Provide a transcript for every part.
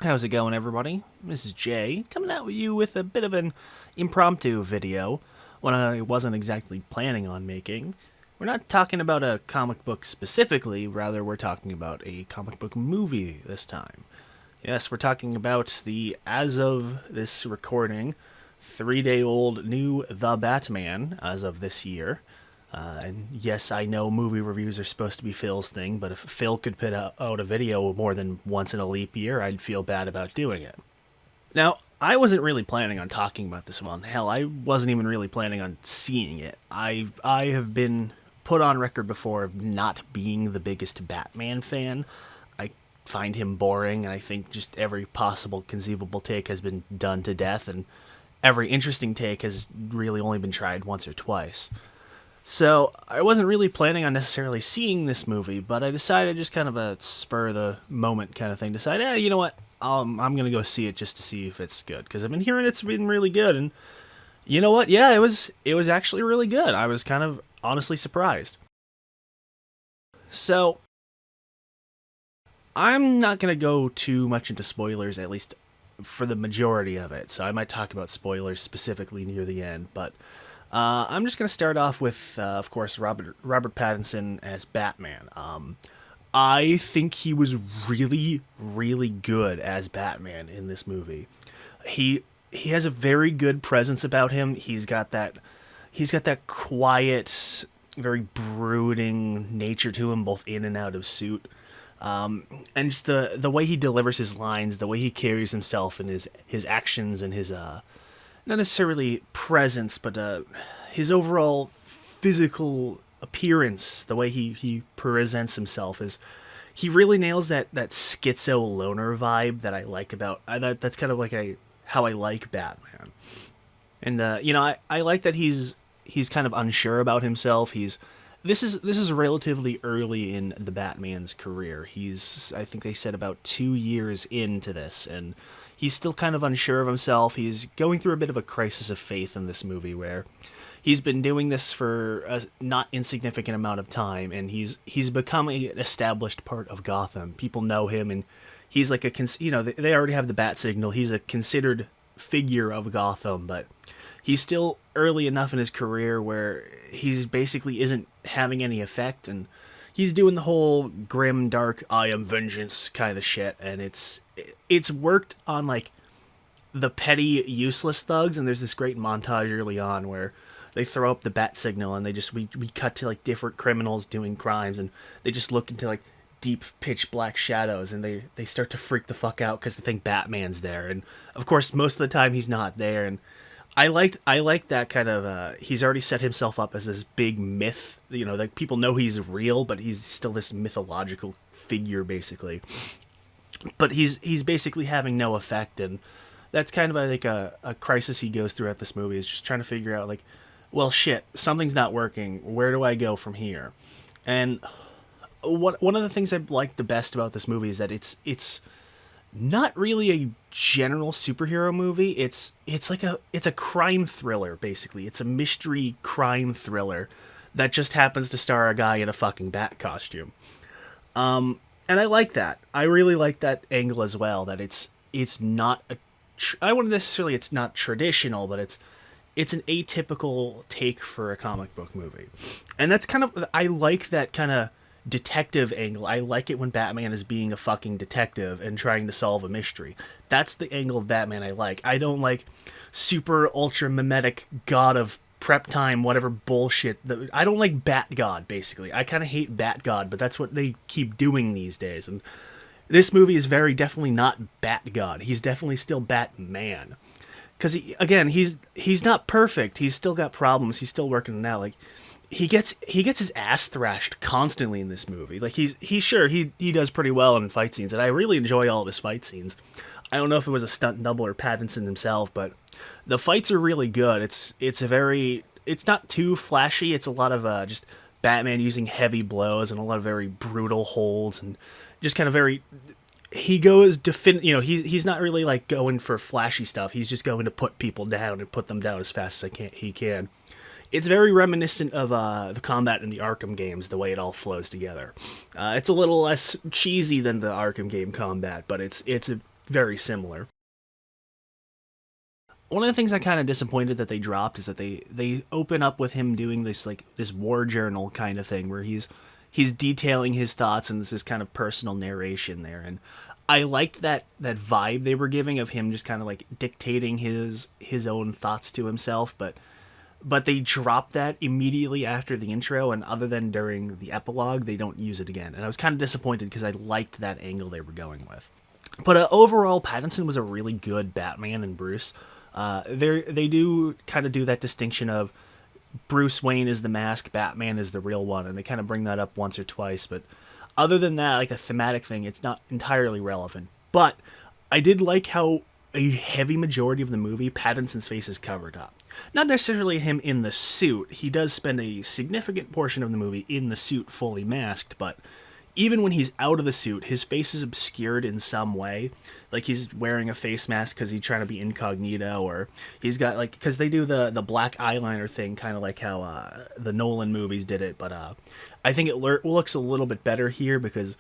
How's it going, everybody? This is Jay, coming out with you with a bit of an impromptu video, one I wasn't exactly planning on making. We're not talking about a comic book specifically, rather we're talking about a comic book movie this time. Yes, we're talking about the, as of this recording, 3-day-old new The Batman as of this year. And yes, I know movie reviews are supposed to be Phil's thing, but if Phil could put out a video more than once in a leap year, I'd feel bad about doing it. Now, I wasn't really planning on talking about this one. Hell, I wasn't even really planning on seeing it. I have been put on record before of not being the biggest Batman fan. I find him boring, and I think just every possible conceivable take has been done to death, and every interesting take has really only been tried once or twice. So I wasn't really planning on necessarily seeing this movie, but I decided just kind of a spur of the moment kind of thing. Decide, you know what? I'm gonna go see it just to see if it's good because I've been hearing it's been really good, and you know what? Yeah, it was actually really good. I was kind of honestly surprised. So I'm not gonna go too much into spoilers, at least for the majority of it. So I might talk about spoilers specifically near the end, but I'm just going to start off with, of course, Robert Pattinson as Batman. I think he was really, really good as Batman in this movie. He has a very good presence about him. He's got that quiet, very brooding nature to him, both in and out of suit. And just the way he delivers his lines, the way he carries himself, and his actions and his not necessarily presence, but his overall physical appearance, the way he presents himself, is he really nails that schizo loner vibe that I like about. That's kind of like how I like Batman, and I like that he's kind of unsure about himself. This is relatively early in the Batman's career. I think they said about 2 years into this, and he's still kind of unsure of himself. He's going through a bit of a crisis of faith in this movie where he's been doing this for a not insignificant amount of time, and he's become an established part of Gotham. People know him, and he's like they already have the bat signal. He's a considered figure of Gotham, but he's still early enough in his career where he's basically isn't having any effect, and he's doing the whole grim, dark, I am vengeance kind of shit, and it's worked on like the petty, useless thugs. And there's this great montage early on where they throw up the bat signal, and we cut to like different criminals doing crimes, and they just look into like deep pitch black shadows, and they start to freak the fuck out because they think Batman's there, and of course most of the time he's not there. And I like that kind of. He's already set himself up as this big myth. Like people know he's real, but he's still this mythological figure basically. But he's basically having no effect, and that's kind of like a crisis he goes throughout this movie. Is just trying to figure out like, well, shit, something's not working. Where do I go from here? And one of the things I like the best about this movie is that it's not really a general superhero movie. It's a crime thriller basically. It's a mystery crime thriller that just happens to star a guy in a fucking bat costume. And I like that. I really like that angle as well. That it's not I wouldn't necessarily it's not traditional, but it's an atypical take for a comic book movie, and that's kind of I like that kind of detective angle. I like it when Batman is being a fucking detective and trying to solve a mystery. That's the angle of Batman I like. I don't like super ultra mimetic god of prep time, whatever bullshit. I don't like Bat God, basically. I kind of hate Bat God, but that's what they keep doing these days. And this movie is very definitely not Bat God. He's definitely still Batman. Because, he's not perfect. He's still got problems. He's still working it out. Like, he gets his ass thrashed constantly in this movie. Like, he does pretty well in fight scenes, and I really enjoy all of his fight scenes. I don't know if it was a stunt double or Pattinson himself, but the fights are really good. It's not too flashy. It's a lot of just Batman using heavy blows and a lot of very brutal holds, and just kind of very. He goes he's not really like going for flashy stuff. He's just going to put people down and put them down as fast as he can. It's very reminiscent of the combat in the Arkham games, the way it all flows together. It's a little less cheesy than the Arkham game combat, but it's very similar. One of the things I'm kind of disappointed that they dropped is that they open up with him doing this like this war journal kind of thing where he's detailing his thoughts and this is kind of personal narration there, and I liked that vibe they were giving of him just kind of like dictating his own thoughts to himself, but they dropped that immediately after the intro, and other than during the epilogue, they don't use it again. And I was kind of disappointed because I liked that angle they were going with. But overall, Pattinson was a really good Batman and Bruce. They do kind of do that distinction of Bruce Wayne is the mask, Batman is the real one, and they kind of bring that up once or twice. But other than that, like a thematic thing, it's not entirely relevant. But I did like how a heavy majority of the movie, Pattinson's face is covered up. Not necessarily him in the suit. He does spend a significant portion of the movie in the suit fully masked, but even when he's out of the suit, his face is obscured in some way. Like he's wearing a face mask because he's trying to be incognito, or he's got like, because they do the black eyeliner thing, kind of like how the Nolan movies did it. But I think it looks a little bit better here because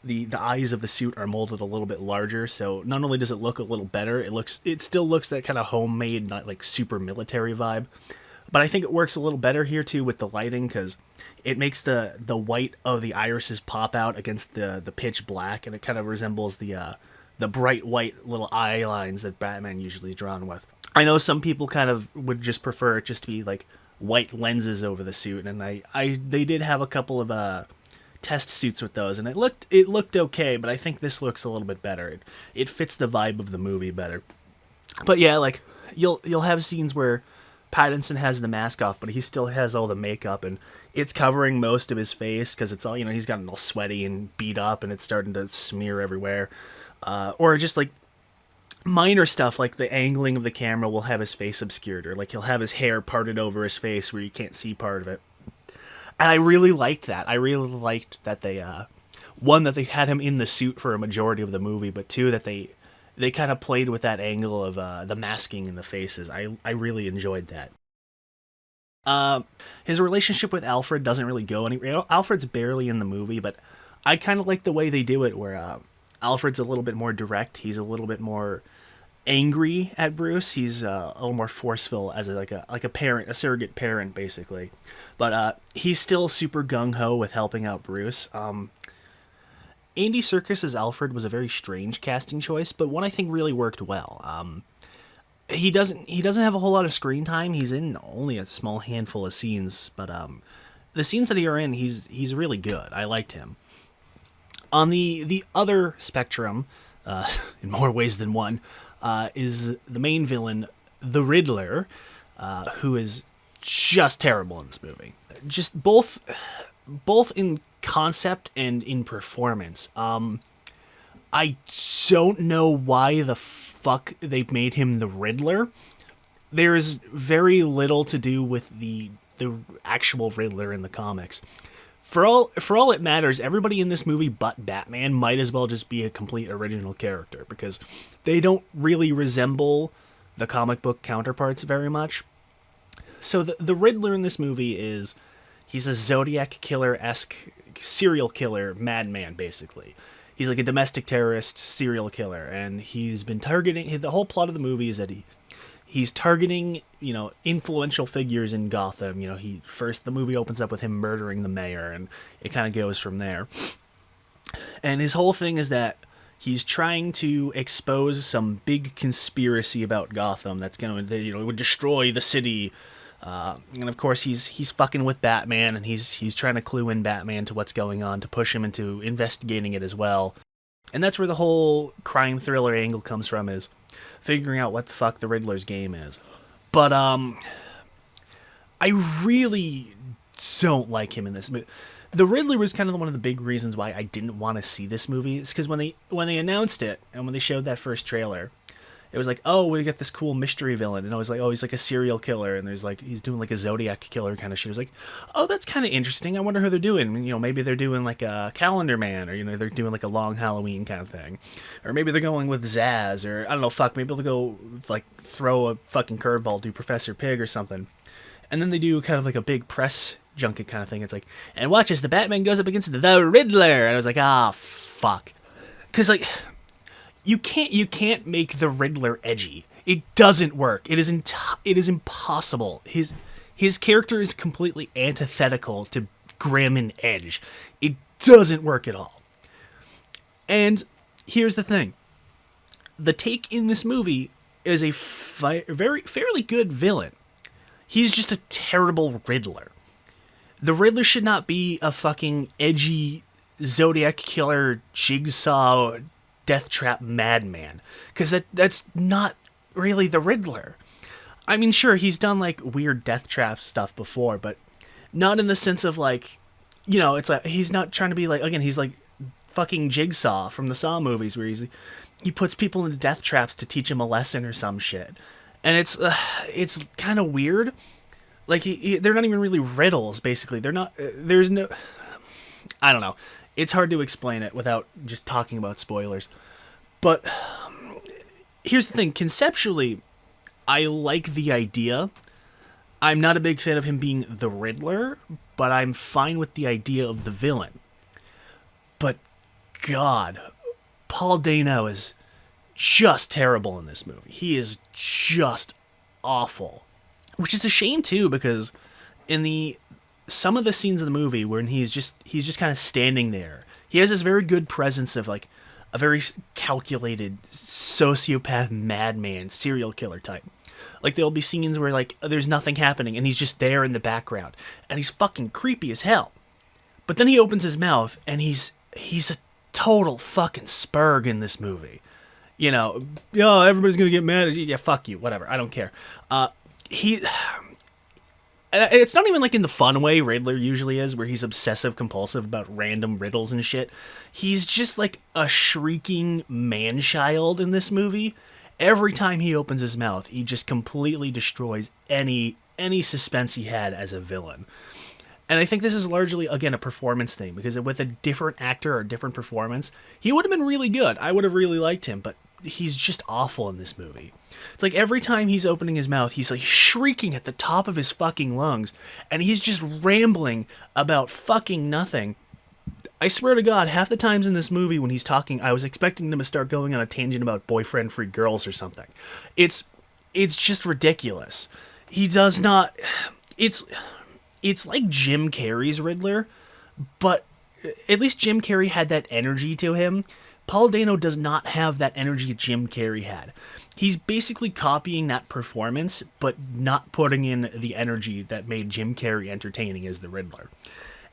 the eyes of the suit are molded a little bit larger. So not only does it look a little better, it still looks that kind of homemade, not like super military vibe. But I think it works a little better here too with the lighting because it makes the white of the irises pop out against the pitch black, and it kind of resembles the bright white little eye lines that Batman usually is drawn with. I know some people kind of would just prefer it just to be like white lenses over the suit, and they did have a couple of test suits with those, and it looked okay, but I think this looks a little bit better. It fits the vibe of the movie better. But yeah, like you'll have scenes where Pattinson has the mask off, but he still has all the makeup, and it's covering most of his face because it's all, he's gotten all sweaty and beat up, and it's starting to smear everywhere. Or just like minor stuff like the angling of the camera will have his face obscured, or like he'll have his hair parted over his face where you can't see part of it. And I really liked that. I really liked that they, one, that they had him in the suit for a majority of the movie, but two, that they kind of played with that angle of the masking in the faces. I really enjoyed that. His relationship with Alfred doesn't really go anywhere. Alfred's barely in the movie, but I kind of like the way they do it, where Alfred's a little bit more direct. He's a little bit more angry at Bruce. He's a little more forceful as like a parent, a surrogate parent, basically. But he's still super gung ho with helping out Bruce. Andy Serkis as Alfred was a very strange casting choice, but one I think really worked well. He doesn't have a whole lot of screen time. He's in only a small handful of scenes, but the scenes that he are in, he's really good. I liked him. On the other spectrum, in more ways than one, is the main villain, the Riddler, who is just terrible in this movie. Just both in concept and in performance. I don't know why the fuck they made him the Riddler. There's very little to do with the actual Riddler in the comics. For all it matters, everybody in this movie but Batman might as well just be a complete original character, because they don't really resemble the comic book counterparts very much. So the Riddler in this movie he's a Zodiac killer-esque serial killer madman, basically. He's like a domestic terrorist serial killer, and he's been targeting, the whole plot of the movie is that he's targeting, influential figures in Gotham. The movie opens up with him murdering the mayor, and it kind of goes from there. And his whole thing is that he's trying to expose some big conspiracy about Gotham that's going to, it would destroy the city. And of course he's fucking with Batman, and he's trying to clue in Batman to what's going on to push him into investigating it as well. And that's where the whole crime thriller angle comes from, is figuring out what the fuck the Riddler's game is. But I really don't like him in this movie. The Riddler was kind of one of the big reasons why I didn't want to see this movie. It's because when they announced it and when they showed that first trailer, it was like, oh, we got this cool mystery villain, and I was like, oh, he's like a serial killer, and he's doing like a Zodiac killer kind of shit. I was like, oh, that's kind of interesting. I wonder who they're doing. Maybe they're doing like a Calendar Man, or they're doing like a Long Halloween kind of thing, or maybe they're going with Zaz, or I don't know, maybe they'll go like throw a fucking curveball, do Professor Pig or something, and then they do kind of like a big press junket kind of thing. It's like, and watch as the Batman goes up against the Riddler, and I was like, ah, fuck, because like, you can't make the Riddler edgy. It doesn't work. It is impossible. His character is completely antithetical to grim and edge. It doesn't work at all. And here's the thing. The take in this movie is a very fairly good villain. He's just a terrible Riddler. The Riddler should not be a fucking edgy Zodiac killer, jigsaw, death trap madman, because that's not really the Riddler. I mean, sure, he's done like weird death trap stuff before, but not in the sense of like, it's like he's not trying to be like, again, he's like fucking Jigsaw from the Saw movies where he puts people into death traps to teach them a lesson or some shit, and it's kind of weird. Like they're not even really riddles. Basically, they're not. There's no. I don't know. It's hard to explain it without just talking about spoilers. But here's the thing. Conceptually, I like the idea. I'm not a big fan of him being the Riddler, but I'm fine with the idea of the villain. But God, Paul Dano is just terrible in this movie. He is just awful. Which is a shame too, because in some of the scenes of the movie when he's just kind of standing there, he has this very good presence of like a very calculated sociopath madman serial killer type. Like there'll be scenes where like there's nothing happening and he's just there in the background and he's fucking creepy as hell. But then he opens his mouth and he's a total fucking spurg in this movie. Everybody's gonna get mad at you. Yeah, fuck you, whatever. I don't care. It's not even like in the fun way Riddler usually is, where he's obsessive compulsive about random riddles and shit. He's just like a shrieking man-child in this movie. Every time he opens his mouth, he just completely destroys any suspense he had as a villain. And I think this is largely, again, a performance thing, because with a different actor or a different performance, he would have been really good. I would have really liked him, but he's just awful in this movie. It's like every time he's opening his mouth, he's like shrieking at the top of his fucking lungs, and he's just rambling about fucking nothing. I swear to God, half the times in this movie when he's talking, I was expecting him to start going on a tangent about boyfriend-free girls or something. It's just ridiculous. He does not... It's like Jim Carrey's Riddler, but at least Jim Carrey had that energy to him. Paul Dano does not have that energy Jim Carrey had. He's basically copying that performance, but not putting in the energy that made Jim Carrey entertaining as the Riddler.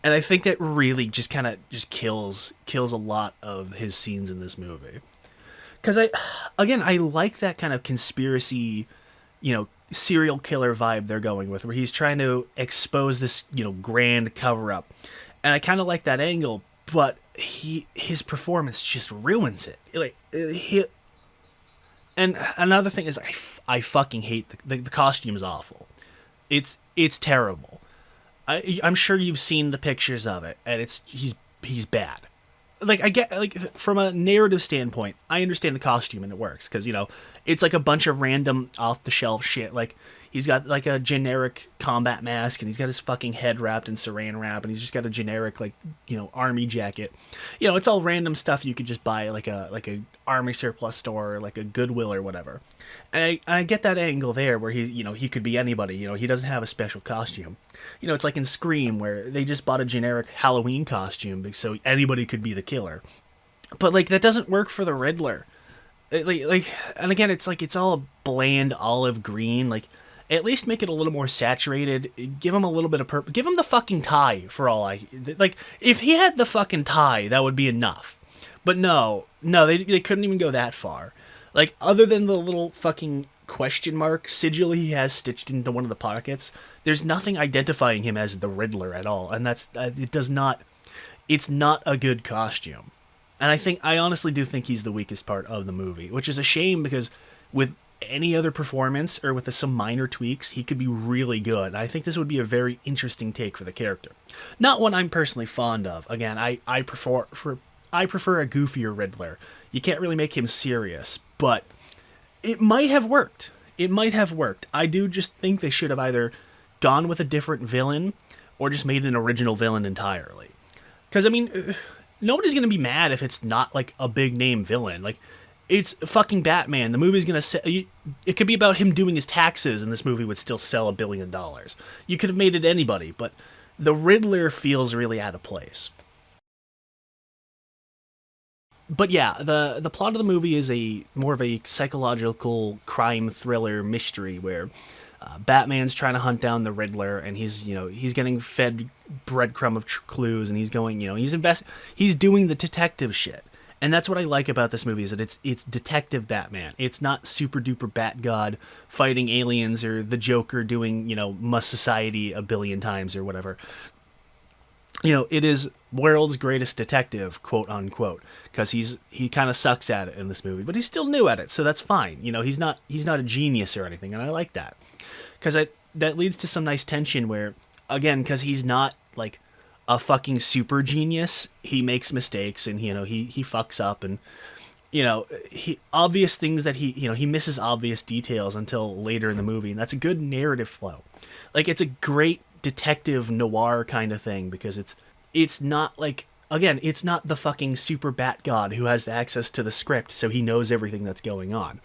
And I think that really just kind of just kills a lot of his scenes in this movie. Because I like that kind of conspiracy, serial killer vibe they're going with, where he's trying to expose this, grand cover-up. And I kind of like that angle, but his performance just ruins it. And another thing is I fucking hate the costume is awful. It's terrible. I'm sure you've seen the pictures of it, and he's bad. Like, I get, like, from a narrative standpoint, I understand the costume and it works, because, it's like a bunch of random off-the-shelf shit. Like, he's got, like, a generic combat mask, and he's got his fucking head wrapped in saran wrap, and he's just got a generic, like, army jacket. It's all random stuff you could just buy at, like a army surplus store, or, like, a Goodwill or whatever. And I get that angle there, where he could be anybody, he doesn't have a special costume. It's like in Scream, where they just bought a generic Halloween costume, so anybody could be the killer. But, like, that doesn't work for the Riddler. And again, it's like, it's all bland olive green, like, at least make it a little more saturated, give him a little bit of purple, give him the fucking tie, for all if he had the fucking tie, that would be enough. But no, they couldn't even go that far. Like, other than the little fucking question mark sigil he has stitched into one of the pockets, there's nothing identifying him as the Riddler at all, and it's not a good costume. And I honestly do think he's the weakest part of the movie, which is a shame, because with any other performance, or with some minor tweaks, he could be really good. And I think this would be a very interesting take for the character. Not one I'm personally fond of. Again, I prefer a goofier Riddler. You can't really make him serious, but it might have worked. I do just think they should have either gone with a different villain, or just made an original villain entirely. Because, I mean, nobody's going to be mad if it's not, like, a big-name villain. Like, It's fucking Batman. The movie's gonna say it could be about him doing his taxes, and this movie would still sell $1 billion. You could have made it anybody, but the Riddler feels really out of place. But yeah, the plot of the movie is a more of a psychological crime thriller mystery where Batman's trying to hunt down the Riddler, and he's getting fed breadcrumb of clues, and he's going he's doing the detective shit. And that's what I like about this movie is that it's detective Batman. It's not super duper Bat God fighting aliens or the Joker doing must society a billion times or whatever. It is world's greatest detective, quote unquote, because he kind of sucks at it in this movie, but he's still new at it, so that's fine. He's not a genius or anything, and I like that because that leads to some nice tension where, again, because he's not like a fucking super genius, he makes mistakes and he fucks up and he obvious things that he misses obvious details until later in the movie, and that's a good narrative flow. Like it's a great detective noir kind of thing because it's not like, again, it's not the fucking super bat god who has access to the script so he knows everything that's going on.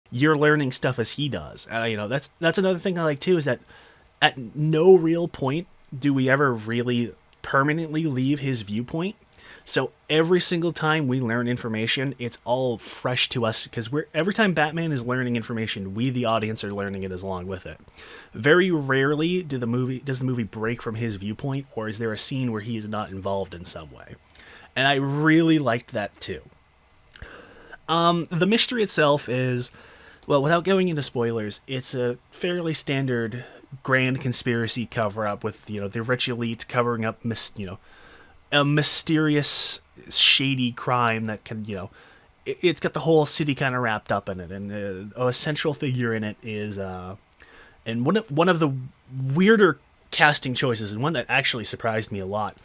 You're learning stuff as he does. And that's another thing I like too, is that at no real point do we ever really permanently leave his viewpoint. So every single time we learn information, it's all fresh to us because every time Batman is learning information, we the audience are learning it as along with it. Very rarely does the movie break from his viewpoint, or is there a scene where he is not involved in some way. And I really liked that too. The mystery itself is, well, without going into spoilers, it's a fairly standard grand conspiracy cover-up with the rich elite covering up a mysterious, shady crime that can, it's got the whole city kind of wrapped up in it, and a central figure in it is, and one of the weirder casting choices, and one that actually surprised me a lot,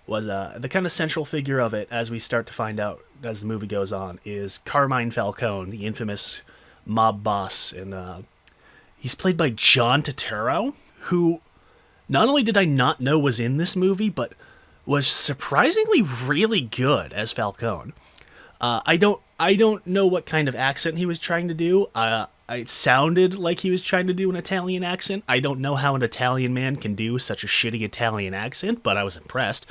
was the kind of central figure of it, as we start to find out as the movie goes on, is Carmine Falcone, the infamous mob boss, and he's played by John Turturro, who not only did I not know was in this movie, but was surprisingly really good as Falcone. I don't know what kind of accent he was trying to do. It sounded like he was trying to do an Italian accent. I don't know how an Italian man can do such a shitty Italian accent, but I was impressed.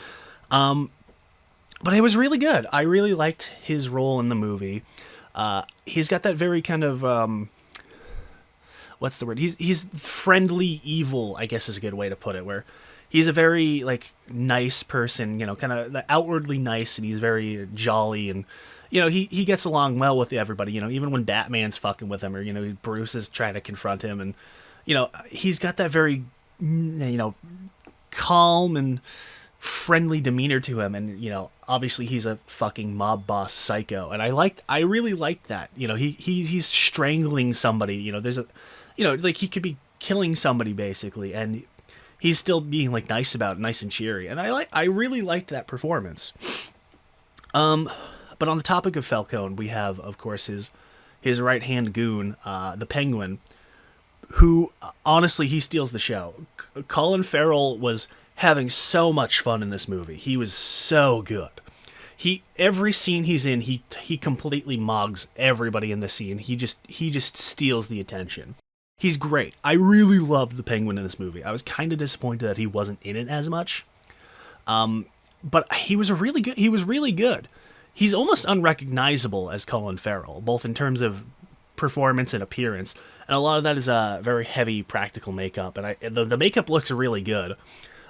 But it was really good. I really liked his role in the movie. He's got that very kind of what's the word? He's friendly evil, I guess is a good way to put it, where he's a very nice person, kind of outwardly nice, and he's very jolly, and he gets along well with everybody, even when Batman's fucking with him, or Bruce is trying to confront him, and he's got that very calm and friendly demeanor to him, and obviously he's a fucking mob boss psycho, and I really liked that. He's strangling somebody, there's a he could be killing somebody basically, and he's still being nice about it, nice and cheery, and I really liked that performance. But on the topic of Falcone, we have, of course, his right hand goon, the Penguin, who honestly he steals the show. Colin Farrell was having so much fun in this movie. He was so good. Every scene he's in, he completely mogs everybody in the scene. He just steals the attention. He's great. I really loved the Penguin in this movie. I was kind of disappointed that he wasn't in it as much. But he was really good. He was really good. He's almost unrecognizable as Colin Farrell, both in terms of performance and appearance. And a lot of that is very heavy practical makeup. And the makeup looks really good.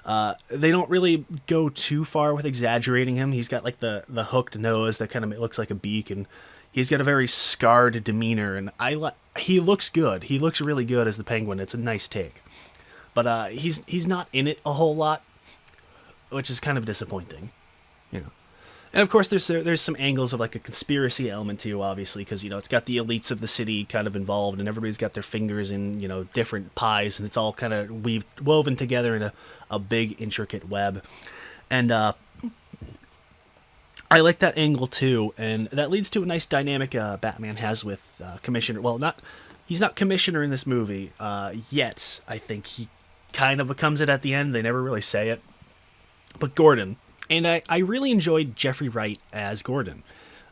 They don't really go too far with exaggerating him. He's got the hooked nose that kind of looks like a beak, and he's got a very scarred demeanor, and he looks good. He looks really good as the Penguin. It's a nice take. But he's not in it a whole lot, which is kind of disappointing. And of course there's some angles of a conspiracy element too, obviously, because it's got the elites of the city kind of involved, and everybody's got their fingers in different pies, and it's all kind of woven together in a big intricate web. And I like that angle too, and that leads to a nice dynamic Batman has with Commissioner. Well, he's not Commissioner in this movie yet. I think he kind of becomes it at the end. They never really say it. But Gordon. And I really enjoyed Jeffrey Wright as Gordon.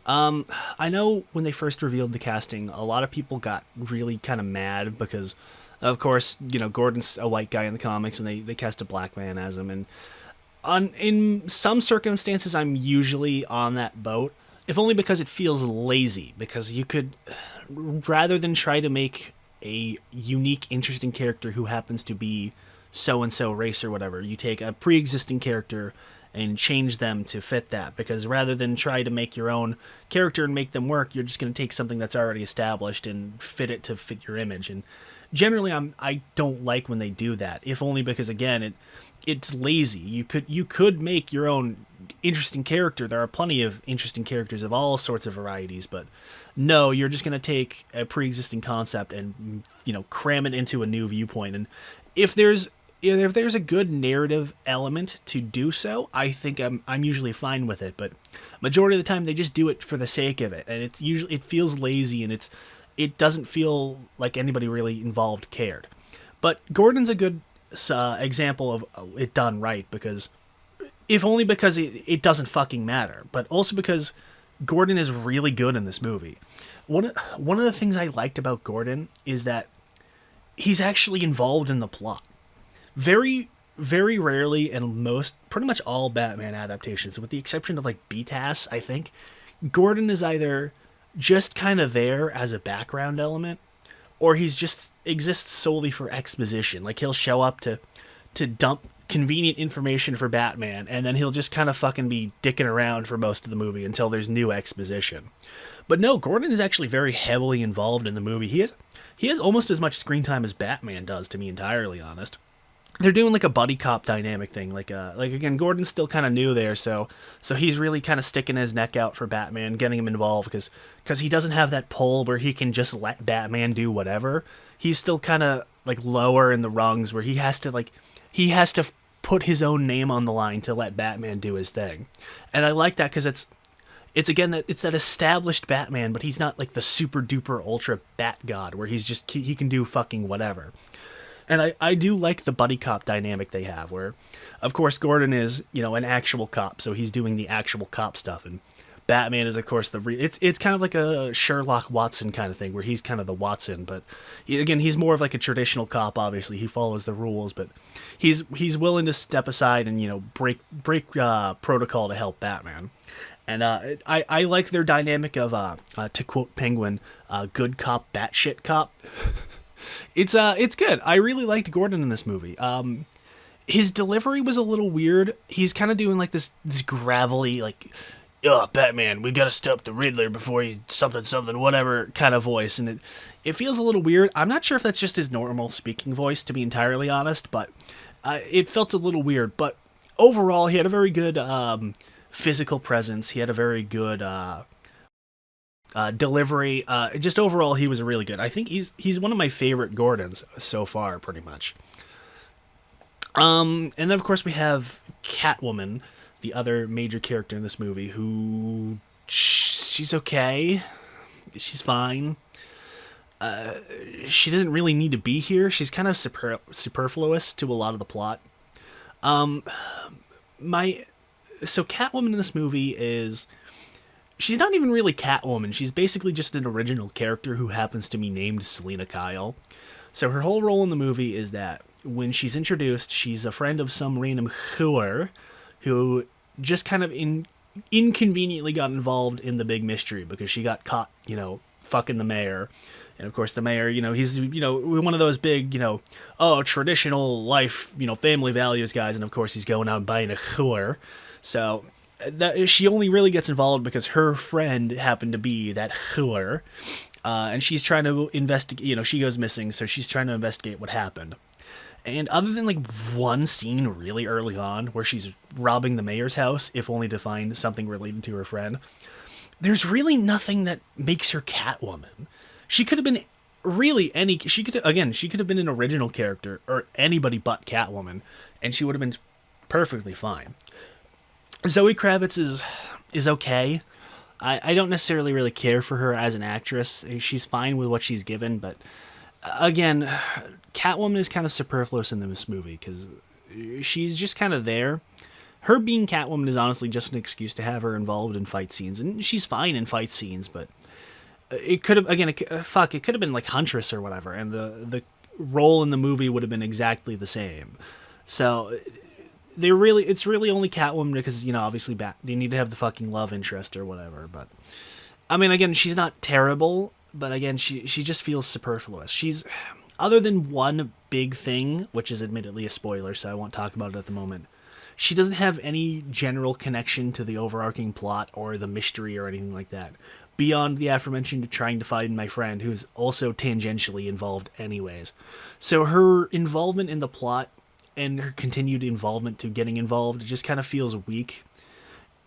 I know when they first revealed the casting, a lot of people got really kind of mad because, of course, Gordon's a white guy in the comics, and they cast a black man as him. And in some circumstances, I'm usually on that boat, if only because it feels lazy. Because you could, rather than try to make a unique, interesting character who happens to be so and so race or whatever, you take a pre-existing character and change them to fit that, because rather than try to make your own character and make them work, you're just going to take something that's already established and fit it to fit your image. And generally, I don't like when they do that, if only because, again, it's lazy. You could make your own interesting character. There are plenty of interesting characters of all sorts of varieties, but no, you're just going to take a pre-existing concept and cram it into a new viewpoint. And if there's a good narrative element to do so, I think I'm usually fine with it. But majority of the time, they just do it for the sake of it, and it feels lazy, and it doesn't feel like anybody really involved cared. But Gordon's a good example of it done right, because if only because it doesn't fucking matter, but also because Gordon is really good in this movie. One of the things I liked about Gordon is that he's actually involved in the plot. Very, very rarely, and pretty much all Batman adaptations, with the exception of like BTAS, I think, Gordon is either just kind of there as a background element, or he's just exists solely for exposition. Like, he'll show up to dump convenient information for Batman, and then he'll just kind of fucking be dicking around for most of the movie until there's new exposition. But no, Gordon is actually very heavily involved in the movie. He has almost as much screen time as Batman does, to be entirely honest. They're doing like a buddy cop dynamic thing, like again, Gordon's still kind of new there, so he's really kind of sticking his neck out for Batman, getting him involved, because he doesn't have that pull where he can just let Batman do whatever. He's still kind of like lower in the rungs, where he has to put his own name on the line to let Batman do his thing. And I like that, because it's that established Batman, but he's not like the super duper ultra bat god where he can do fucking whatever. And I do like the buddy cop dynamic they have, where, of course, Gordon is, an actual cop, so he's doing the actual cop stuff, and Batman is, of course, it's kind of like a Sherlock Watson kind of thing, where he's kind of the Watson, but again, he's more of like a traditional cop. Obviously, he follows the rules, but he's willing to step aside and break protocol to help Batman. And I like their dynamic of, to quote Penguin, good cop, batshit cop. It's good. I really liked Gordon in this movie. His delivery was a little weird. He's kind of doing like this gravelly, like, "Oh, Batman, we gotta stop the Riddler before he something whatever" kind of voice, and it feels a little weird. I'm not sure if that's just his normal speaking voice, to be entirely honest, but it felt a little weird. But overall, he had a very good physical presence. He had a very good delivery. Just overall, he was really good. I think he's one of my favorite Gordons so far, pretty much. And then of course we have Catwoman, the other major character in this movie, who she's okay. She's fine. She doesn't really need to be here. She's kind of superfluous to a lot of the plot. So Catwoman in this movie is... she's not even really Catwoman. She's basically just an original character who happens to be named Selina Kyle. So her whole role in the movie is that when she's introduced, she's a friend of some random whore who just kind of inconveniently got involved in the big mystery because she got caught, fucking the mayor. And of course the mayor, he's, one of those big, traditional life, family values guys. And of course he's going out and buying a whore. So she only really gets involved because her friend happened to be that whore. And she's trying to investigate, she goes missing. So she's trying to investigate what happened. And other than like one scene really early on where she's robbing the mayor's house, if only to find something related to her friend, there's really nothing that makes her Catwoman. She could have been she could have been an original character or anybody but Catwoman, and she would have been perfectly fine. Zoe Kravitz is okay. I don't necessarily really care for her as an actress. She's fine with what she's given, but again, Catwoman is kind of superfluous in this movie because she's just kind of there. her being Catwoman is honestly just an excuse to have her involved in fight scenes, and she's fine in fight scenes. But it could have, again, it could have been like Huntress or whatever, and the role in the movie would have been exactly the same. So it's really only Catwoman because, obviously they need to have the fucking love interest or whatever. But I mean, again, she's not terrible, but again, she just feels superfluous. She's, other than one big thing, which is admittedly a spoiler, so I won't talk about it at the moment. She doesn't have any general connection to the overarching plot or the mystery or anything like that, beyond the aforementioned trying to find my friend, who's also tangentially involved anyways. So her involvement in the plot and her continued involvement to getting involved just kind of feels weak.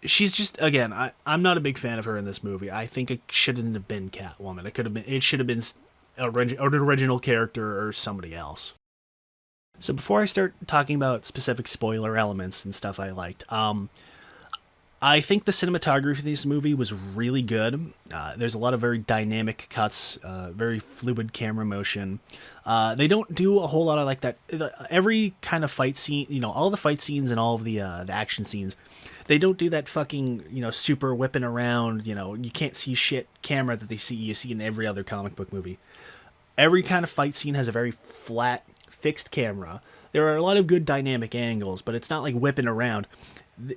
She's just, again, I'm not a big fan of her in this movie. I think it shouldn't have been Catwoman. It should have been an original character or somebody else. So before I start talking about specific spoiler elements and stuff I liked, I think the cinematography of this movie was really good. There's a lot of very dynamic cuts, very fluid camera motion. They don't do a whole lot of like that. Every kind of fight scene, all the fight scenes and all of the action scenes, they don't do that fucking, super whipping around, you can't see shit camera that you see in every other comic book movie. Every kind of fight scene has a very flat, fixed camera. There are a lot of good dynamic angles, but it's not like whipping around.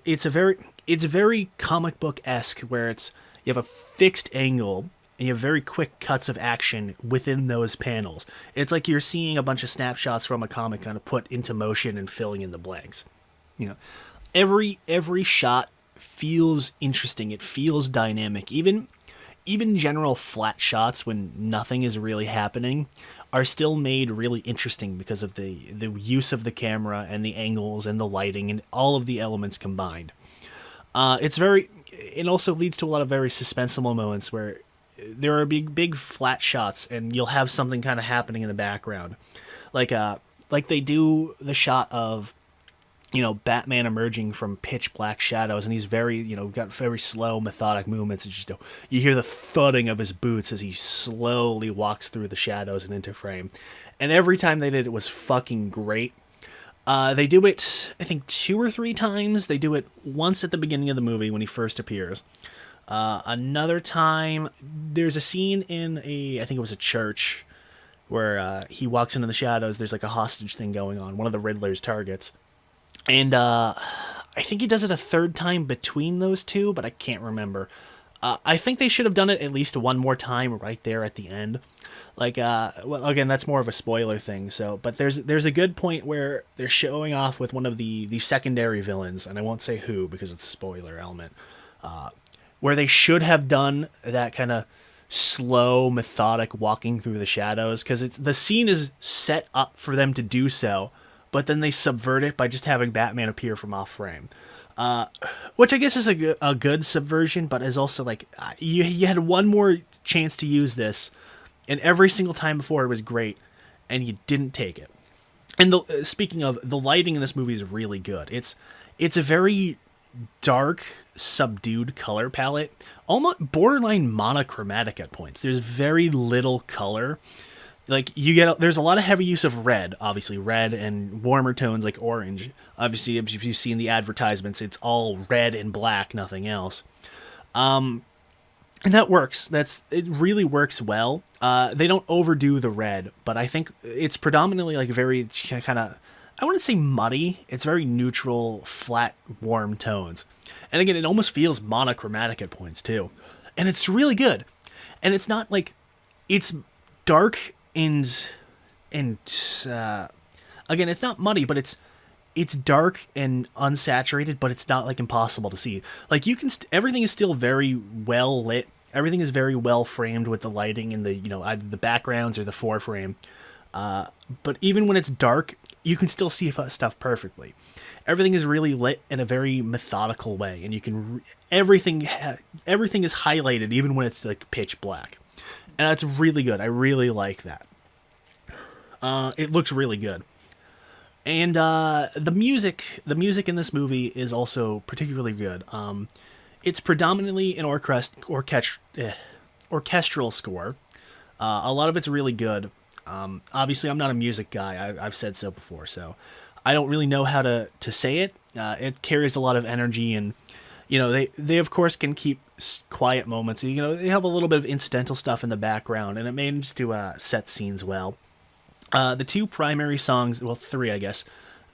It's very comic book-esque, where you have a fixed angle and you have very quick cuts of action within those panels. It's like you're seeing a bunch of snapshots from a comic kind of put into motion and filling in the blanks. Every shot feels interesting. It feels dynamic. Even general flat shots when nothing is really happening are still made really interesting because of the use of the camera and the angles and the lighting and all of the elements combined. It also leads to a lot of very suspenseful moments where there are big flat shots and you'll have something kind of happening in the background. Like they do the shot of, Batman emerging from pitch black shadows, and he's got very slow, methodic movements. It's just, you hear the thudding of his boots as he slowly walks through the shadows and into frame. And every time they did it was fucking great. They do it, I think, 2 or 3 times. They do it once at the beginning of the movie when he first appears. Another time, there's a scene in I think it was a church, where he walks into the shadows. There's like a hostage thing going on, one of the Riddler's targets. And I think he does it a 3rd time between those two, but I can't remember. I think they should have done it at least one more time right there at the end. Well, again, that's more of a spoiler thing. But there's a good point where they're showing off with one of the secondary villains, and I won't say who because it's a spoiler element, where they should have done that kind of slow, methodic walking through the shadows, because the scene is set up for them to do so. But then they subvert it by just having Batman appear from off frame, which I guess is a good subversion, but is also like you had one more chance to use this, and every single time before it was great, and you didn't take it. And speaking of, the lighting in this movie is really good. It's a very dark, subdued color palette, almost borderline monochromatic at points. There's very little color. Like, there's a lot of heavy use of red, obviously red, and warmer tones like orange. Obviously, if you've seen the advertisements, it's all red and black, nothing else. And that works. It really works well. They don't overdo the red, but I think it's predominantly like very kind of, I wouldn't say muddy. It's very neutral, flat, warm tones. And again, it almost feels monochromatic at points too. And it's really good. And it's not like, it's dark and again, it's not muddy, but it's dark and unsaturated, but it's not like impossible to see. Like, everything is still very well lit. Everything is very well framed with the lighting and the, either the backgrounds or the foreframe. But even when it's dark, you can still see stuff perfectly. Everything is really lit in a very methodical way, and you can everything is highlighted even when it's like pitch black. And that's really good. I really like that. It looks really good. And the music in this movie is also particularly good. It's predominantly an orchestral score. A lot of it's really good. Obviously, I'm not a music guy. I've said so before. So I don't really know how to say it. It carries a lot of energy, and they of course can keep quiet moments. They have a little bit of incidental stuff in the background, and it manages to set scenes well. The two primary songs, well, three, I guess.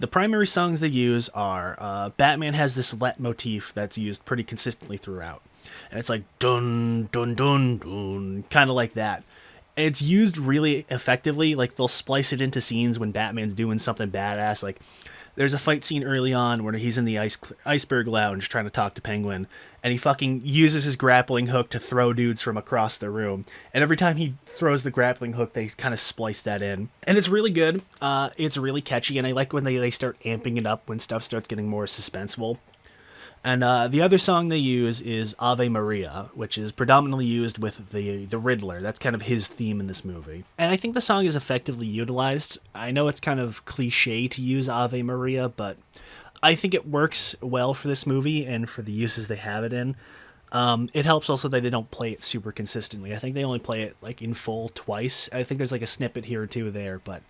The primary songs they use are Batman has this let motif that's used pretty consistently throughout. And it's like dun, dun, dun, dun, kind of like that. And it's used really effectively. Like, they'll splice it into scenes when Batman's doing something badass. Like, there's a fight scene early on where he's in the iceberg lounge trying to talk to Penguin, and he fucking uses his grappling hook to throw dudes from across the room. And every time he throws the grappling hook, they kind of splice that in. And it's really good. It's really catchy, and I like when they start amping it up when stuff starts getting more suspenseful. And the other song they use is Ave Maria, which is predominantly used with the Riddler. That's kind of his theme in this movie. And I think the song is effectively utilized. I know it's kind of cliche to use Ave Maria, but I think it works well for this movie and for the uses they have it in. It helps also that they don't play it super consistently. I think they only play it like in full twice. I think there's like a snippet here or two there, but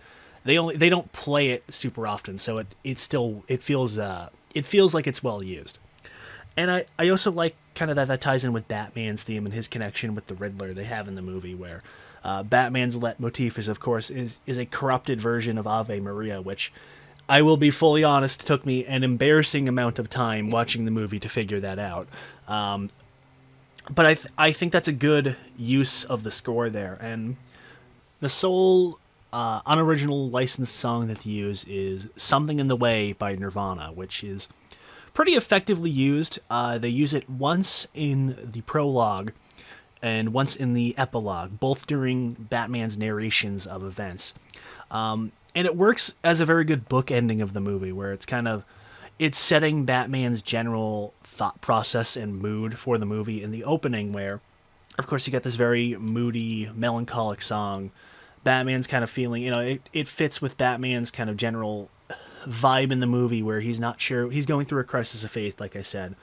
they don't play it super often, so it feels like it's well used. And I also like kind of that ties in with Batman's theme and his connection with the Riddler they have in the movie, where Batman's let motif is, of course, is a corrupted version of Ave Maria, which, I will be fully honest, took me an embarrassing amount of time watching the movie to figure that out. But I think that's a good use of the score there. And the sole unoriginal licensed song that they use is Something in the Way by Nirvana, which is pretty effectively used. They use it once in the prologue and once in the epilogue, both during Batman's narrations of events. And it works as a very good book ending of the movie, where it's setting Batman's general thought process and mood for the movie in the opening, where, of course, you get this very moody, melancholic song. Batman's kind of feeling, it fits with Batman's kind of general vibe in the movie, where he's not sure, he's going through a crisis of faith, like I said,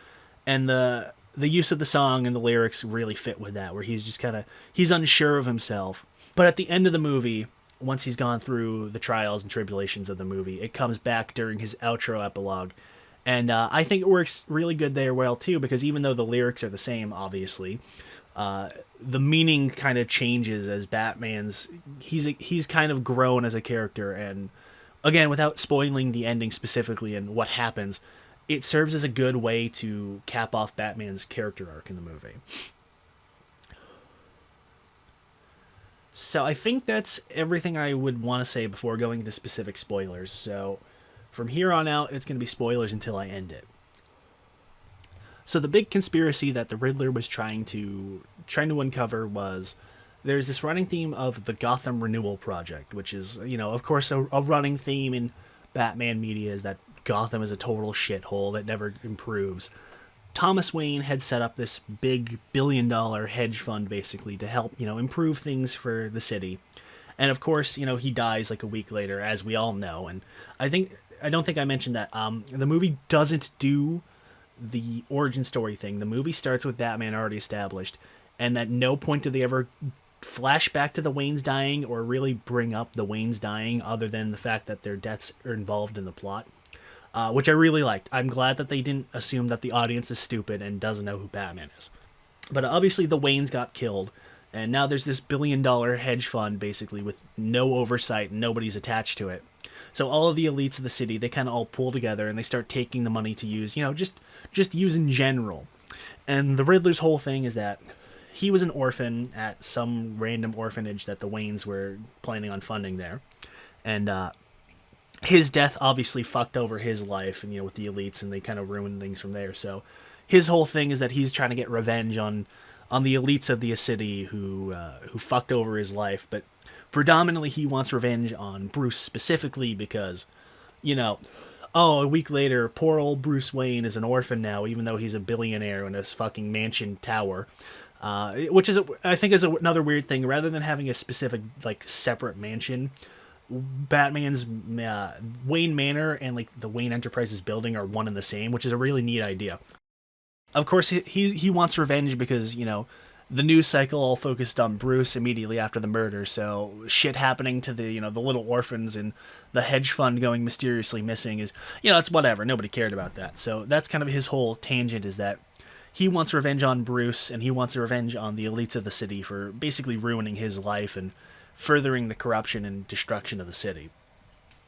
and the use of the song and the lyrics really fit with that, where he's just he's unsure of himself. But at the end of the movie, once he's gone through the trials and tribulations of the movie, it comes back during his outro epilogue, and I think it works really good there well too, because even though the lyrics are the same, obviously, the meaning kind of changes as he's kind of grown as a character. And again, without spoiling the ending specifically and what happens, it serves as a good way to cap off Batman's character arc in the movie. So I think that's everything I would want to say before going into specific spoilers. So from here on out, it's going to be spoilers until I end it. So the big conspiracy that the Riddler was trying to uncover was, there's this running theme of the Gotham Renewal Project, which is, of course, a running theme in Batman media is that Gotham is a total shithole that never improves. Thomas Wayne had set up this big billion-dollar hedge fund, basically, to help, improve things for the city. And, of course, he dies like a week later, as we all know. And I don't think I mentioned that the movie doesn't do the origin story thing. The movie starts with Batman already established, and at no point do they ever flash back to the Waynes dying or really bring up the Waynes dying, other than the fact that their deaths are involved in the plot, which I really liked. I'm glad that they didn't assume that the audience is stupid and doesn't know who Batman is. But obviously the Waynes got killed, and now there's this billion-dollar hedge fund, basically, with no oversight and nobody's attached to it. So all of the elites of the city, they kind of all pull together and they start taking the money to use, just use in general. And the Riddler's whole thing is that he was an orphan at some random orphanage that the Waynes were planning on funding there. And his death obviously fucked over his life, and with the elites, and they kind of ruined things from there. So his whole thing is that he's trying to get revenge on the elites of the city who fucked over his life. But predominantly he wants revenge on Bruce specifically because, a week later, poor old Bruce Wayne is an orphan now, even though he's a billionaire in his fucking mansion tower. Which is, I think, is another weird thing. Rather than having a specific, separate mansion, Batman's Wayne Manor and, the Wayne Enterprises building are one and the same, which is a really neat idea. Of course, he wants revenge because, the news cycle all focused on Bruce immediately after the murder. So shit happening to the the little orphans and the hedge fund going mysteriously missing is it's whatever. Nobody cared about that. So that's kind of his whole tangent, is that he wants revenge on Bruce and he wants revenge on the elites of the city for basically ruining his life and furthering the corruption and destruction of the city.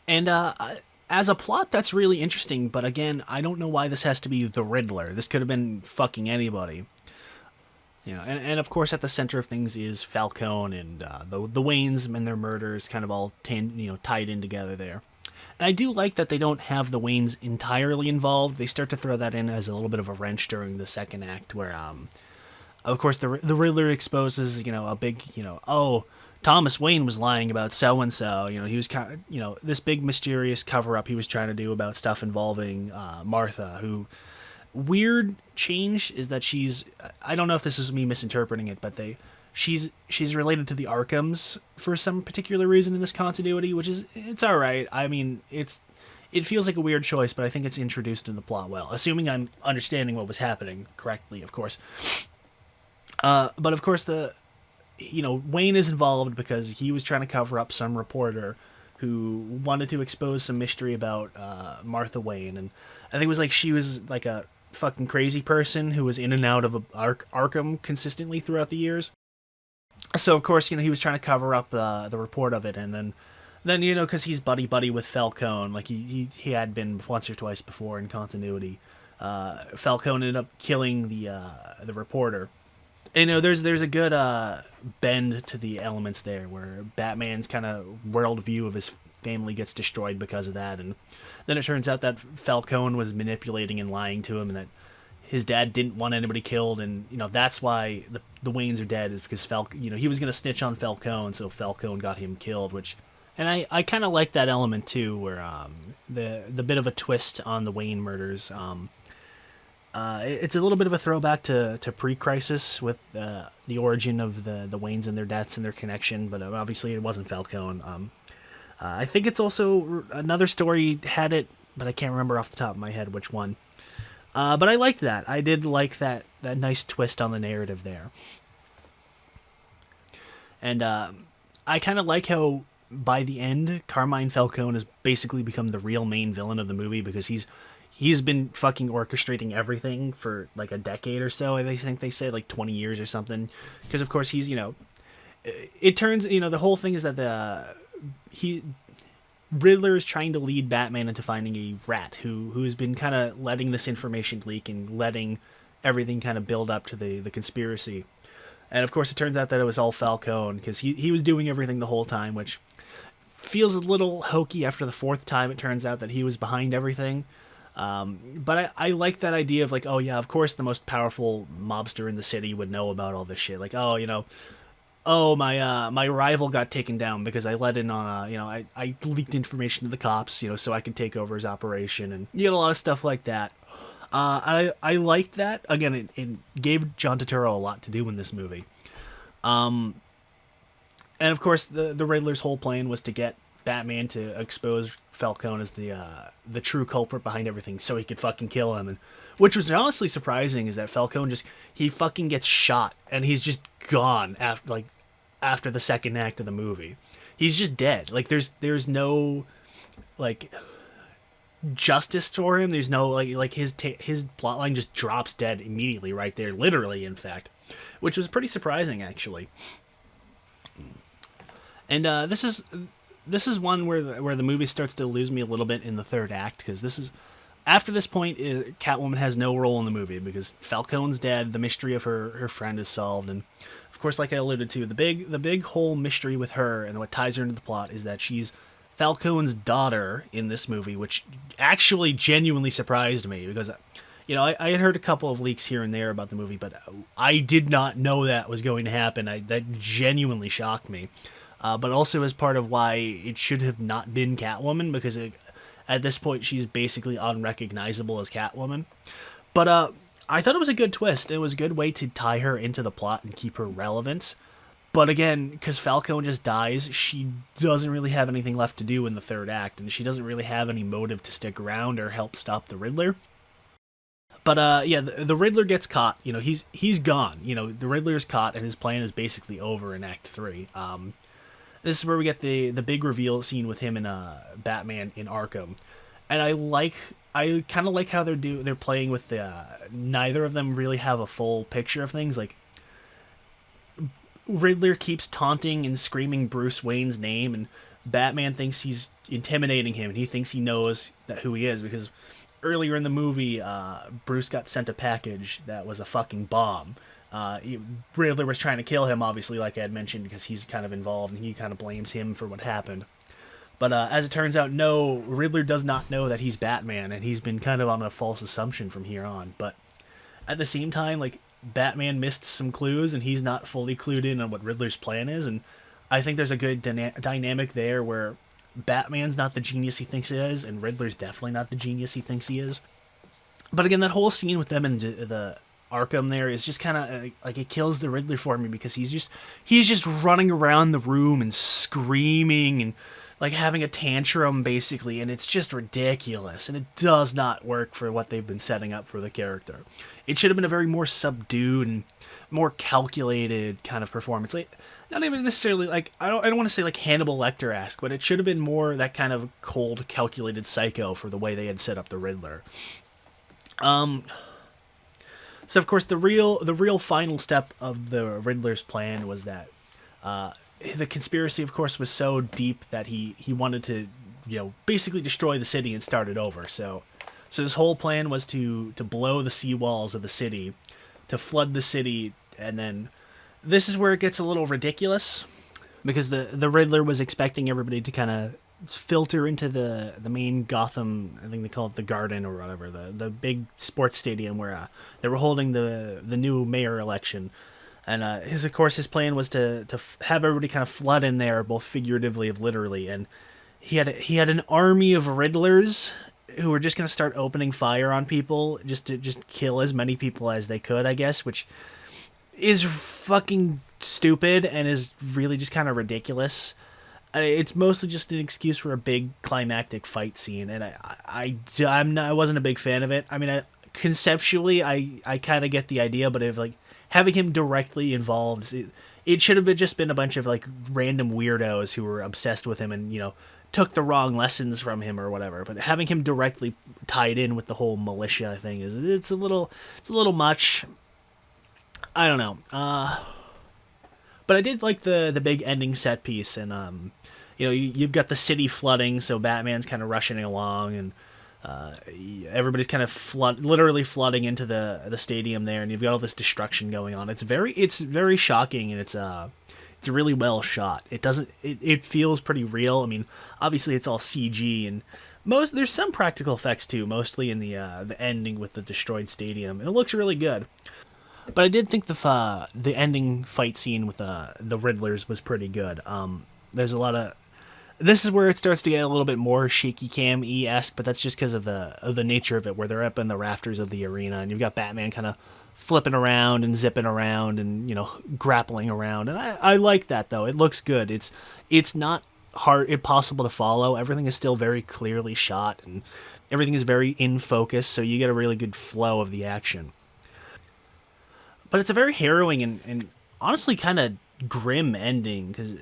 And as a plot, that's really interesting. But again, I don't know why this has to be the Riddler. This could have been fucking anybody. And of course, at the center of things is Falcone and the Waynes and their murders, kind of all tied in together there. And I do like that they don't have the Waynes entirely involved. They start to throw that in as a little bit of a wrench during the second act, where of course the Riddler exposes a big oh, Thomas Wayne was lying about so and so. He was kind of this big mysterious cover up he was trying to do about stuff involving Martha, who. Weird change is that I don't know if this is me misinterpreting it, but she's related to the Arkhams for some particular reason in this continuity, which is, it's all right. I mean, it feels like a weird choice, but I think it's introduced in the plot well, assuming I'm understanding what was happening correctly, of course. But of course Wayne is involved because he was trying to cover up some reporter who wanted to expose some mystery about Martha Wayne, and I think it was like she was like a fucking crazy person who was in and out of Arkham consistently throughout the years. So of course he was trying to cover up the report of it, and then because he's buddy with Falcone, like he had been once or twice before in continuity. Falcone ended up killing the reporter. And there's a good bend to the elements there, where Batman's kind of worldview of his family gets destroyed because of that, and then it turns out that Falcone was manipulating and lying to him, and that his dad didn't want anybody killed, and that's why the Waynes are dead, is because he was going to snitch on Falcone, so Falcone got him killed. And I kind of like that element too, where the bit of a twist on the Wayne murders. It's a little bit of a throwback to pre-Crisis with the origin of the Waynes and their deaths and their connection, but obviously it wasn't Falcone. I think it's also another story had it, but I can't remember off the top of my head which one. But I liked that. I did like that nice twist on the narrative there. And I kind of like how by the end, Carmine Falcone has basically become the real main villain of the movie, because he's been fucking orchestrating everything for like a decade or so. I think they say like 20 years or something. Because of course he's it turns the whole thing is that Riddler is trying to lead Batman into finding a rat who's been kind of letting this information leak and letting everything kind of build up to the conspiracy. And of course it turns out that it was all Falcone, because he was doing everything the whole time, which feels a little hokey after the fourth time it turns out that he was behind everything. But I like that idea of like, oh yeah, of course the most powerful mobster in the city would know about all this shit. Like, my rival got taken down because I let in on I leaked information to the cops, so I could take over his operation, and you get a lot of stuff like that. I liked that. Again, it gave John Turturro a lot to do in this movie. And of course the Riddler's whole plan was to get Batman to expose Falcone as the true culprit behind everything, so he could fucking kill him. And which was honestly surprising, is that Falcone he fucking gets shot and he's just gone after the second act of the movie. He's just dead. Like there's no like justice for him. There's no like his plotline just drops dead immediately right there, literally, in fact, which was pretty surprising actually. And this is one where the movie starts to lose me a little bit in the third act, because after this point, Catwoman has no role in the movie because Falcone's dead. The mystery of her friend is solved, and of course, like I alluded to, the big whole mystery with her and what ties her into the plot is that she's Falcone's daughter in this movie, which actually genuinely surprised me, because I had heard a couple of leaks here and there about the movie, but I did not know that was going to happen. That genuinely shocked me. But also as part of why it should have not been Catwoman, because at this point she's basically unrecognizable as Catwoman. But I thought it was a good twist. It was a good way to tie her into the plot and keep her relevant. But again, because Falcone just dies, she doesn't really have anything left to do in the third act, and she doesn't really have any motive to stick around or help stop the Riddler. But yeah, the Riddler gets caught. You know, he's gone. You know, the Riddler's caught, and his plan is basically over in Act 3. This is where we get the big reveal scene with him and Batman in Arkham, and I kind of like how they're playing with the neither of them really have a full picture of things. Like Riddler keeps taunting and screaming Bruce Wayne's name, and Batman thinks he's intimidating him, and he thinks he knows that who he is because earlier in the movie, Bruce got sent a package that was a fucking bomb. Riddler was trying to kill him, obviously, like I had mentioned, because he's kind of involved and he kind of blames him for what happened. But as it turns out, no, Riddler does not know that he's Batman, and he's been kind of on a false assumption from here on. But at the same time, like, Batman missed some clues, and he's not fully clued in on what Riddler's plan is, and I think there's a good dynamic there where Batman's not the genius he thinks he is, and Riddler's definitely not the genius he thinks he is. But again, that whole scene with them in the Arkham there is just kind of like it kills the Riddler for me because he's just running around the room and screaming and like having a tantrum basically, and it's just ridiculous, and it does not work for what they've been setting up for the character. It should have been a very more subdued and more calculated kind of performance. Like, not even necessarily like I don't want to say like Hannibal Lecter-esque, but it should have been more that kind of cold, calculated psycho for the way they had set up the Riddler. So of course the real final step of the Riddler's plan was that the conspiracy, of course, was so deep that he wanted to, you know, basically destroy the city and start it over. So his whole plan was to blow the seawalls of the city, to flood the city, and then this is where it gets a little ridiculous because the Riddler was expecting everybody to kind of filter into the main Gotham, I think they call it the Garden or whatever, the big sports stadium where they were holding the new mayor election. And his plan was to have everybody kind of flood in there, both figuratively and literally. And he had an army of Riddlers who were just going to start opening fire on people just to kill as many people as they could, I guess, which is fucking stupid and is really just kind of ridiculous. It's mostly just an excuse for a big climactic fight scene, and I wasn't a big fan of it. I mean, conceptually, I kind of get the idea, but if like having him directly involved, it should have just been a bunch of like random weirdos who were obsessed with him and, you know, took the wrong lessons from him or whatever. But having him directly tied in with the whole militia thing it's a little much. I don't know. But I did like the big ending set piece, and you know, you've got the city flooding, so Batman's kind of rushing along, and everybody's kind of literally flooding into the stadium there, and you've got all this destruction going on. It's very shocking, and it's really well shot. It feels pretty real. I mean, obviously it's all CG, and there's some practical effects too, mostly in the ending with the destroyed stadium, and it looks really good. But I did think the ending fight scene with the Riddlers was pretty good. There's a lot of. This is where it starts to get a little bit more shaky cam-y-esque, but that's just because of the nature of it, where they're up in the rafters of the arena, and you've got Batman kind of flipping around and zipping around and, you know, grappling around, and I like that though. It looks good. It's not impossible to follow. Everything is still very clearly shot, and everything is very in focus, so you get a really good flow of the action. But it's a very harrowing and honestly kind of grim ending because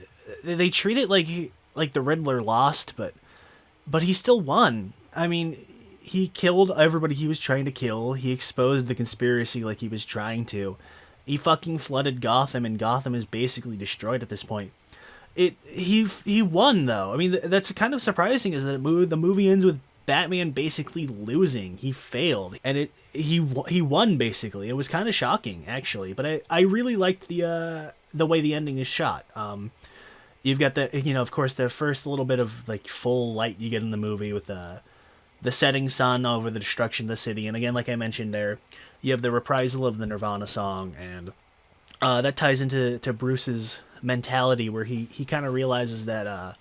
they treat it like the Riddler lost, but he still won. I mean, he killed everybody he was trying to kill. He exposed the conspiracy like he was trying to. He fucking flooded Gotham, and Gotham is basically destroyed at this point. He won though. I mean, that's kind of surprising. Is that the movie ends with Batman basically losing. He failed, and he won basically. It was kind of shocking actually, but I really liked the way the ending is shot. You've got of course, the first little bit of like full light you get in the movie with the setting sun over the destruction of the city, and again, like I mentioned there, you have the reprisal of the Nirvana song, and that ties into Bruce's mentality where he kind of realizes that.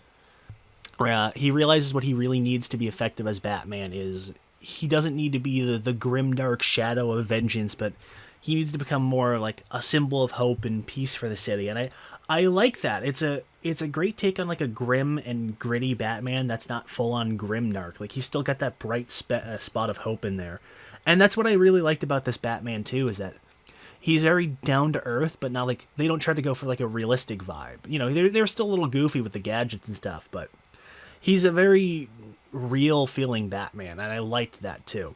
He realizes what he really needs to be effective as Batman is he doesn't need to be the grim dark shadow of vengeance, but he needs to become more like a symbol of hope and peace for the city. And I like that. It's a great take on like a grim and gritty Batman that's not full on grim dark. Like he's still got that bright spot of hope in there. And that's what I really liked about this Batman too, is that he's very down to earth, but not like they don't try to go for like a realistic vibe. You know, they're still a little goofy with the gadgets and stuff, but he's a very real feeling Batman, and I liked that too.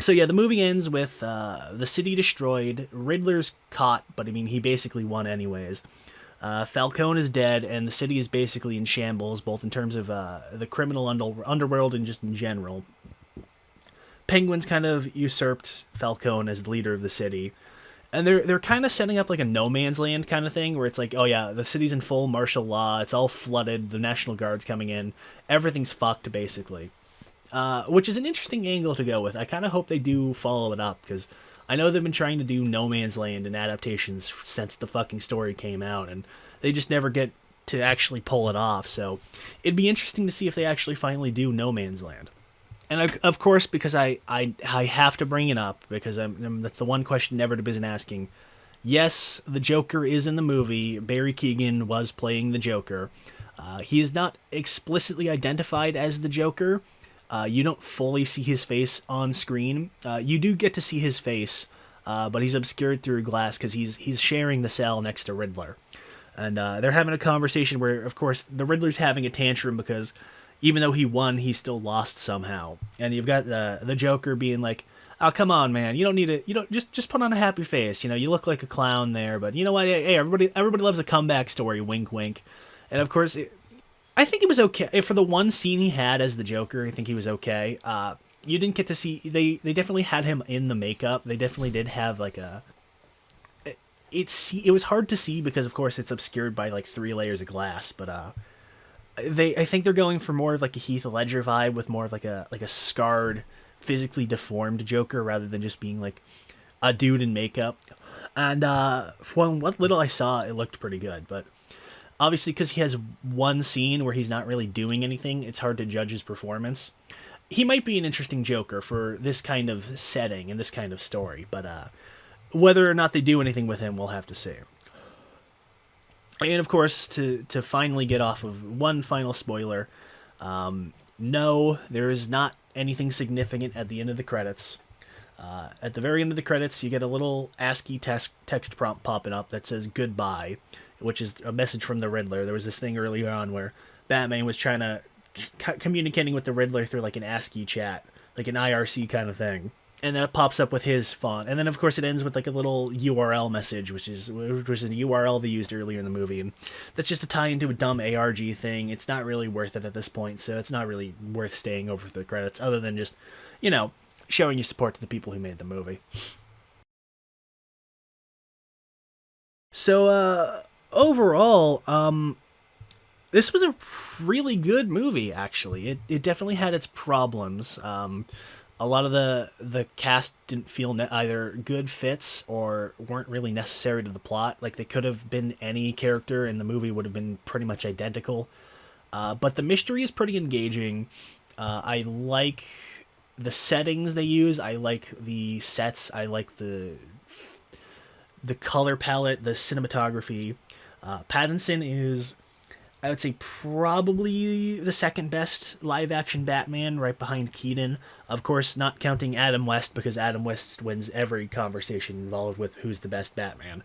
So yeah, the movie ends with the city destroyed. Riddler's caught, but I mean he basically won anyways. Falcone is dead, and the city is basically in shambles, both in terms of the criminal underworld and just in general. Penguin's kind of usurped Falcone as the leader of the city, and they're kind of setting up like a no man's land kind of thing, where it's like, oh yeah, the city's in full martial law, it's all flooded, the National Guard's coming in, everything's fucked basically. Which is an interesting angle to go with. I kind of hope they do follow it up, because I know they've been trying to do No Man's Land in adaptations since the fucking story came out, and they just never get to actually pull it off. So it'd be interesting to see if they actually finally do No Man's Land. And of course, because I have to bring it up, because that's the one question never to be asking. Yes, the Joker is in the movie. Barry Keoghan was playing the Joker. He is not explicitly identified as the Joker. You don't fully see his face on screen. You do get to see his face, but he's obscured through glass because he's sharing the cell next to Riddler. And they're having a conversation where, of course, the Riddler's having a tantrum because even though he won, he still lost somehow. And you've got the Joker being like, "Oh, come on, man! You don't need to. You don't just put on a happy face. You know, you look like a clown there, but you know what? Hey, everybody loves a comeback story. Wink, wink." And of course, I think it was okay for the one scene he had as the Joker. I think he was okay. You didn't get to see they definitely had him in the makeup. They definitely did have like a. It was hard to see because of course it's obscured by like 3 layers of glass, but I think they're going for more of like a Heath Ledger vibe with more of like a scarred, physically deformed Joker rather than just being like a dude in makeup. And from what little I saw, it looked pretty good. But obviously, because he has one scene where he's not really doing anything, it's hard to judge his performance. He might be an interesting Joker for this kind of setting and this kind of story, but whether or not they do anything with him, we'll have to see. And of course, to finally get off of one final spoiler, no, there is not anything significant at the end of the credits. At the very end of the credits, you get a little ASCII text prompt popping up that says goodbye, which is a message from the Riddler. There was this thing earlier on where Batman was trying to communicating with the Riddler through like an ASCII chat, like an IRC kind of thing. And then it pops up with his font. And then, of course, it ends with like a little URL message, which is a URL they used earlier in the movie. And that's just a tie into a dumb ARG thing. It's not really worth it at this point, so it's not really worth staying over the credits, other than just, you know, showing your support to the people who made the movie. So, overall, this was a really good movie, actually. It definitely had its problems. A lot of the cast didn't feel either good fits or weren't really necessary to the plot. Like, they could have been any character and the movie would have been pretty much identical. But the mystery is pretty engaging. I like the settings they use. I like the sets. I like the color palette, the cinematography. Pattinson is, I would say, probably the second best live-action Batman, right behind Keaton. Of course, not counting Adam West, because Adam West wins every conversation involved with who's the best Batman.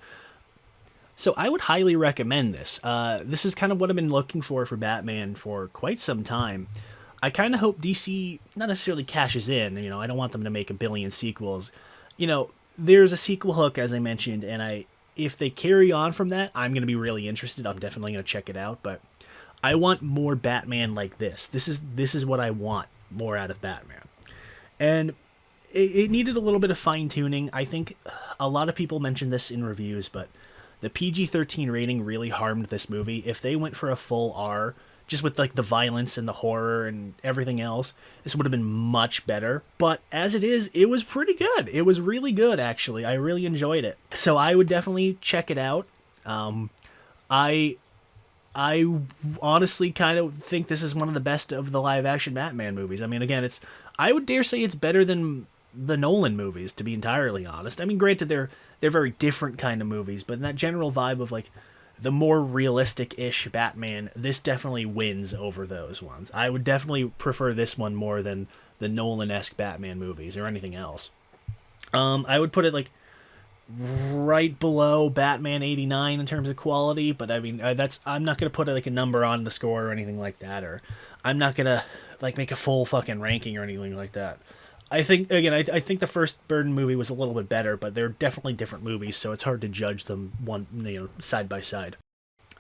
So I would highly recommend this. This is kind of what I've been looking for Batman for quite some time. I kind of hope DC not necessarily cashes in. You know, I don't want them to make a billion sequels. You know, there's a sequel hook, as I mentioned, and if they carry on from that, I'm going to be really interested. I'm definitely going to check it out, but I want more Batman like this. This is what I want more out of Batman. And it needed a little bit of fine-tuning. I think a lot of people mentioned this in reviews, but the PG-13 rating really harmed this movie. If they went for a full R, just with like the violence and the horror and everything else, this would have been much better. But as it is, it was pretty good. It was really good, actually. I really enjoyed it. So I would definitely check it out. I honestly kind of think this is one of the best of the live-action Batman movies. I mean, again, I would dare say it's better than the Nolan movies, to be entirely honest. I mean, granted, they're very different kind of movies, but in that general vibe of like the more realistic-ish Batman, this definitely wins over those ones. I would definitely prefer this one more than the Nolan-esque Batman movies or anything else. I would put it like right below Batman 89 in terms of quality, but I mean that's I'm not gonna put like a number on the score or anything like that, or I'm not gonna like make a full fucking ranking or anything like that. I think again, I think the first Burton movie was a little bit better, but they're definitely different movies, so it's hard to judge them one side by side.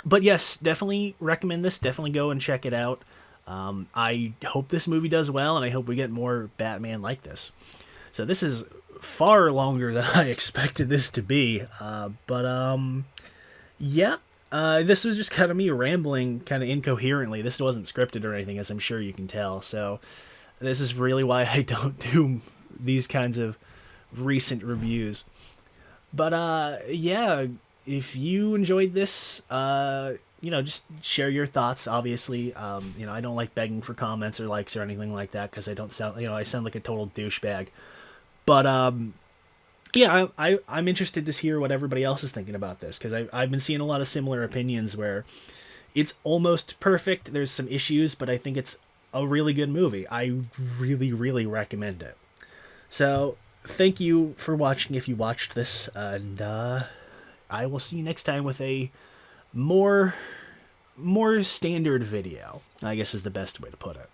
But yes, definitely recommend this. Definitely go and check it out. I hope this movie does well, and I hope we get more Batman like this. So this is far longer than I expected this to be. But yeah. This was just kind of me rambling kind of incoherently. This wasn't scripted or anything, as I'm sure you can tell. So this is really why I don't do these kinds of recent reviews. But yeah, if you enjoyed this, just share your thoughts. Obviously, I don't like begging for comments or likes or anything like that because I don't sound, I sound like a total douchebag. But yeah, I'm interested to hear what everybody else is thinking about this because I've been seeing a lot of similar opinions where it's almost perfect. There's some issues, but I think it's a really good movie. I really, really recommend it. So thank you for watching if you watched this, and I will see you next time with a more standard video, I guess is the best way to put it.